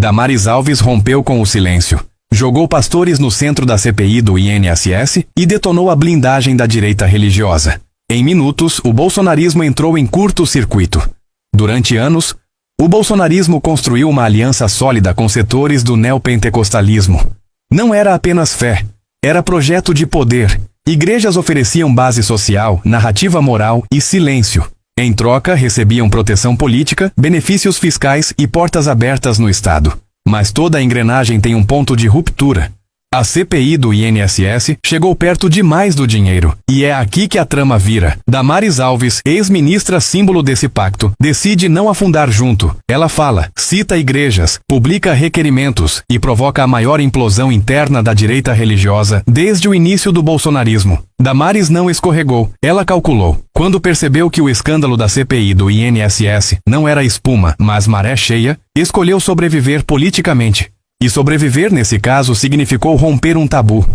Damares Alves rompeu com o silêncio, jogou pastores no centro da CPI do INSS e detonou a blindagem da direita religiosa. Em minutos, o bolsonarismo entrou em curto-circuito. Durante anos, o bolsonarismo construiu uma aliança sólida com setores do neopentecostalismo. Não era apenas fé, era projeto de poder. Igrejas ofereciam base social, narrativa moral e silêncio. Em troca, recebiam proteção política, benefícios fiscais e portas abertas no Estado. Mas toda a engrenagem tem um ponto de ruptura. A CPI do INSS chegou perto demais do dinheiro, e é aqui que a trama vira. Damares Alves, ex-ministra símbolo desse pacto, decide não afundar junto. Ela fala, cita igrejas, publica requerimentos e provoca a maior implosão interna da direita religiosa desde o início do bolsonarismo. Damares não escorregou, ela calculou. Quando percebeu que o escândalo da CPI do INSS não era espuma, mas maré cheia, escolheu sobreviver politicamente. E sobreviver nesse caso significou romper um tabu.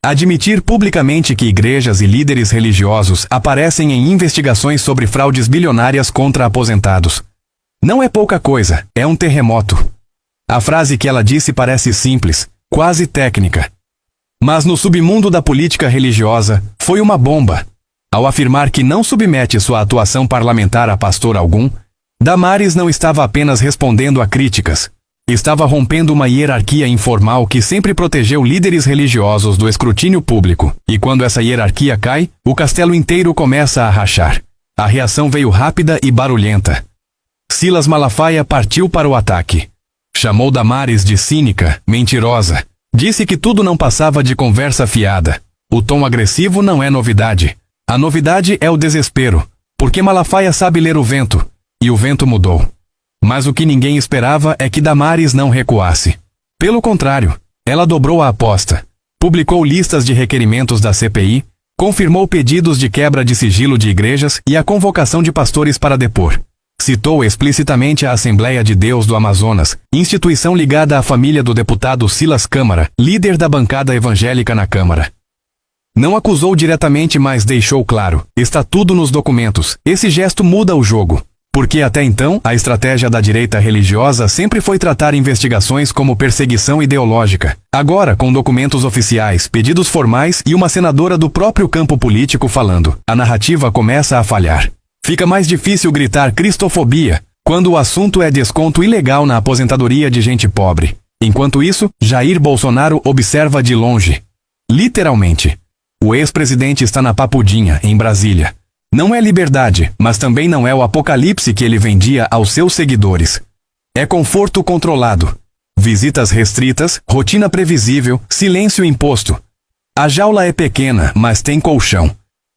Admitir publicamente que igrejas e líderes religiosos aparecem em investigações sobre fraudes bilionárias contra aposentados. Não é pouca coisa, é um terremoto. A frase que ela disse parece simples, quase técnica. Mas no submundo da política religiosa, foi uma bomba. Ao afirmar que não submete sua atuação parlamentar a pastor algum, Damares não estava apenas respondendo a críticas. Estava rompendo uma hierarquia informal que sempre protegeu líderes religiosos do escrutínio público. E quando essa hierarquia cai, o castelo inteiro começa a rachar. A reação veio rápida e barulhenta. Silas Malafaia partiu para o ataque. Chamou Damares de cínica, mentirosa. Disse que tudo não passava de conversa fiada. O tom agressivo não é novidade. A novidade é o desespero, porque Malafaia sabe ler o vento. E o vento mudou. Mas o que ninguém esperava é que Damares não recuasse. Pelo contrário, ela dobrou a aposta. Publicou listas de requerimentos da CPI, confirmou pedidos de quebra de sigilo de igrejas e a convocação de pastores para depor. Citou explicitamente a Assembleia de Deus do Amazonas, instituição ligada à família do deputado Silas Câmara, líder da bancada evangélica na Câmara. Não acusou diretamente, mas deixou claro, está tudo nos documentos. Esse gesto muda o jogo. Porque até então, a estratégia da direita religiosa sempre foi tratar investigações como perseguição ideológica. Agora, com documentos oficiais, pedidos formais e uma senadora do próprio campo político falando, a narrativa começa a falhar. Fica mais difícil gritar cristofobia, quando o assunto é desconto ilegal na aposentadoria de gente pobre. Enquanto isso, Jair Bolsonaro observa de longe. Literalmente. O ex-presidente está na papudinha, em Brasília. Não é liberdade, mas também não é o apocalipse que ele vendia aos seus seguidores. É conforto controlado. Visitas restritas, rotina previsível, silêncio imposto. A jaula é pequena, mas tem colchão.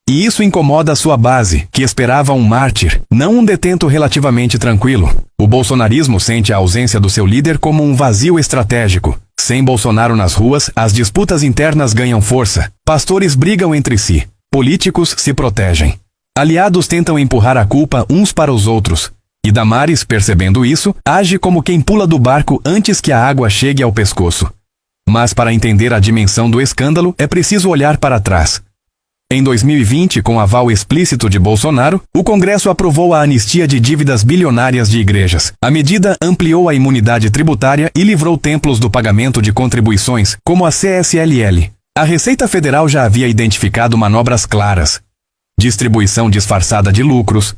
E isso incomoda a sua base, que esperava um mártir, não um detento relativamente tranquilo. O bolsonarismo sente a ausência do seu líder como um vazio estratégico. Sem Bolsonaro nas ruas, as disputas internas ganham força. Pastores brigam entre si. Políticos se protegem. Aliados tentam empurrar a culpa uns para os outros. E Damares, percebendo isso, age como quem pula do barco antes que a água chegue ao pescoço. Mas para entender a dimensão do escândalo, é preciso olhar para trás. Em 2020, com aval explícito de Bolsonaro, o Congresso aprovou a anistia de dívidas bilionárias de igrejas. A medida ampliou a imunidade tributária e livrou templos do pagamento de contribuições, como a CSLL. A Receita Federal já havia identificado manobras claras. Distribuição disfarçada de lucros,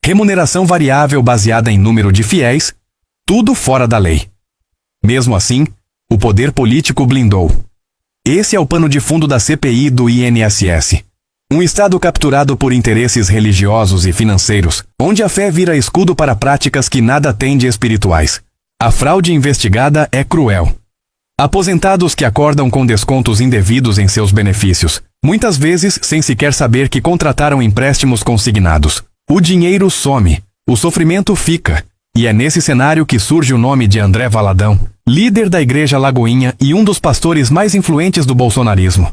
remuneração variável baseada em número de fiéis, tudo fora da lei. Mesmo assim, o poder político blindou. Esse é o pano de fundo da CPI do INSS. Um Estado capturado por interesses religiosos e financeiros, onde a fé vira escudo para práticas que nada têm de espirituais. A fraude investigada é cruel. Aposentados que acordam com descontos indevidos em seus benefícios, muitas vezes sem sequer saber que contrataram empréstimos consignados. O dinheiro some, o sofrimento fica. E é nesse cenário que surge o nome de André Valadão, líder da Igreja Lagoinha e um dos pastores mais influentes do bolsonarismo.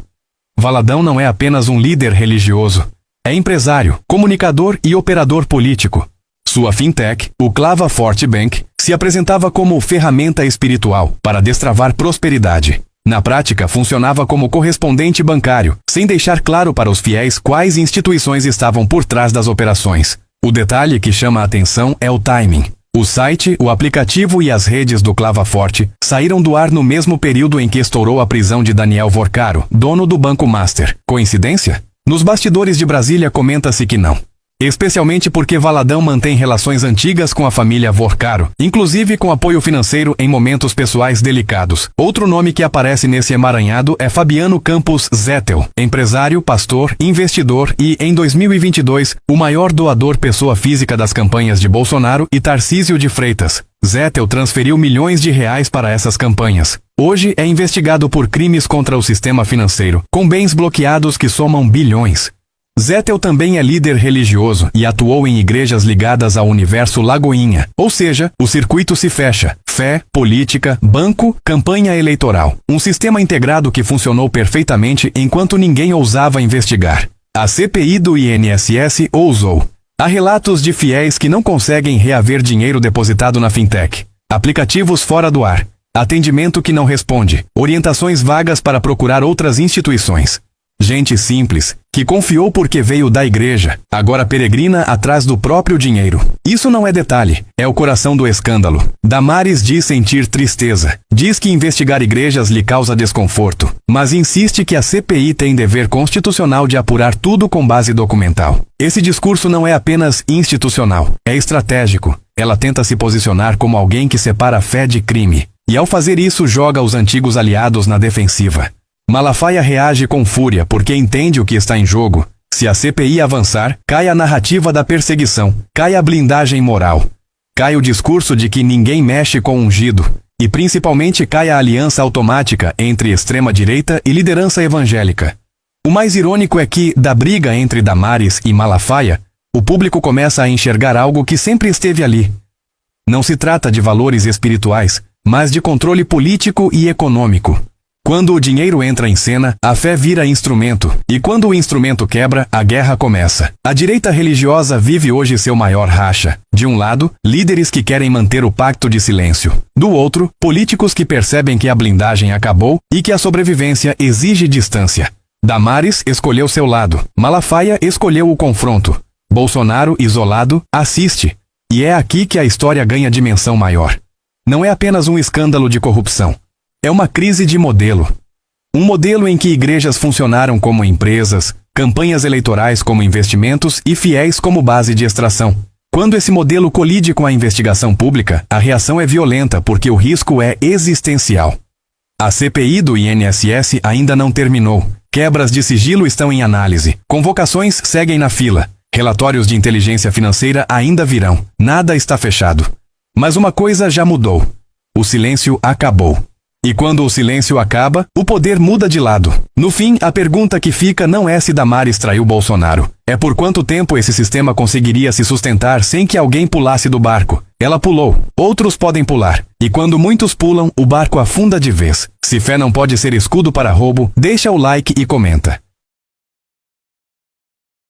Valadão não é apenas um líder religioso. É empresário, comunicador e operador político. Sua fintech, o Clava Forte Bank, se apresentava como ferramenta espiritual para destravar prosperidade. Na prática, funcionava como correspondente bancário, sem deixar claro para os fiéis quais instituições estavam por trás das operações. O detalhe que chama a atenção é o timing. O site, o aplicativo e as redes do Clava Forte saíram do ar no mesmo período em que estourou a prisão de Daniel Vorcaro, dono do Banco Master. Coincidência? Nos bastidores de Brasília comenta-se que não. Especialmente porque Valadão mantém relações antigas com a família Vorcaro, inclusive com apoio financeiro em momentos pessoais delicados. Outro nome que aparece nesse emaranhado é Fabiano Campos Zettel, empresário, pastor, investidor e, em 2022, o maior doador pessoa física das campanhas de Bolsonaro e Tarcísio de Freitas. Zettel transferiu milhões de reais para essas campanhas. Hoje é investigado por crimes contra o sistema financeiro, com bens bloqueados que somam bilhões. Zettel também é líder religioso e atuou em igrejas ligadas ao universo Lagoinha, ou seja, o circuito se fecha: fé, política, banco, campanha eleitoral. Um sistema integrado que funcionou perfeitamente enquanto ninguém ousava investigar. A CPI do INSS ousou. Há relatos de fiéis que não conseguem reaver dinheiro depositado na fintech, aplicativos fora do ar, atendimento que não responde, orientações vagas para procurar outras instituições. Gente simples, que confiou porque veio da igreja, agora peregrina atrás do próprio dinheiro. Isso não é detalhe, é o coração do escândalo. Damares diz sentir tristeza, diz que investigar igrejas lhe causa desconforto, mas insiste que a CPI tem dever constitucional de apurar tudo com base documental. Esse discurso não é apenas institucional, é estratégico. Ela tenta se posicionar como alguém que separa a fé de crime, e ao fazer isso joga os antigos aliados na defensiva. Malafaia reage com fúria porque entende o que está em jogo. Se a CPI avançar, cai a narrativa da perseguição, cai a blindagem moral, cai o discurso de que ninguém mexe com o ungido, e principalmente cai a aliança automática entre extrema-direita e liderança evangélica. O mais irônico é que, da briga entre Damares e Malafaia, o público começa a enxergar algo que sempre esteve ali. Não se trata de valores espirituais, mas de controle político e econômico. Quando o dinheiro entra em cena, a fé vira instrumento, e quando o instrumento quebra, a guerra começa. A direita religiosa vive hoje seu maior racha. De um lado, líderes que querem manter o pacto de silêncio. Do outro, políticos que percebem que a blindagem acabou e que a sobrevivência exige distância. Damares escolheu seu lado, Malafaia escolheu o confronto. Bolsonaro, isolado, assiste. E é aqui que a história ganha dimensão maior. Não é apenas um escândalo de corrupção. É uma crise de modelo. Um modelo em que igrejas funcionaram como empresas, campanhas eleitorais como investimentos e fiéis como base de extração. Quando esse modelo colide com a investigação pública, a reação é violenta porque o risco é existencial. A CPI do INSS ainda não terminou. Quebras de sigilo estão em análise. Convocações seguem na fila. Relatórios de inteligência financeira ainda virão. Nada está fechado. Mas uma coisa já mudou. O silêncio acabou. E quando o silêncio acaba, o poder muda de lado. No fim, a pergunta que fica não é se Damares traiu Bolsonaro. É por quanto tempo esse sistema conseguiria se sustentar sem que alguém pulasse do barco. Ela pulou. Outros podem pular. E quando muitos pulam, o barco afunda de vez. Se fé não pode ser escudo para roubo, deixa o like e comenta.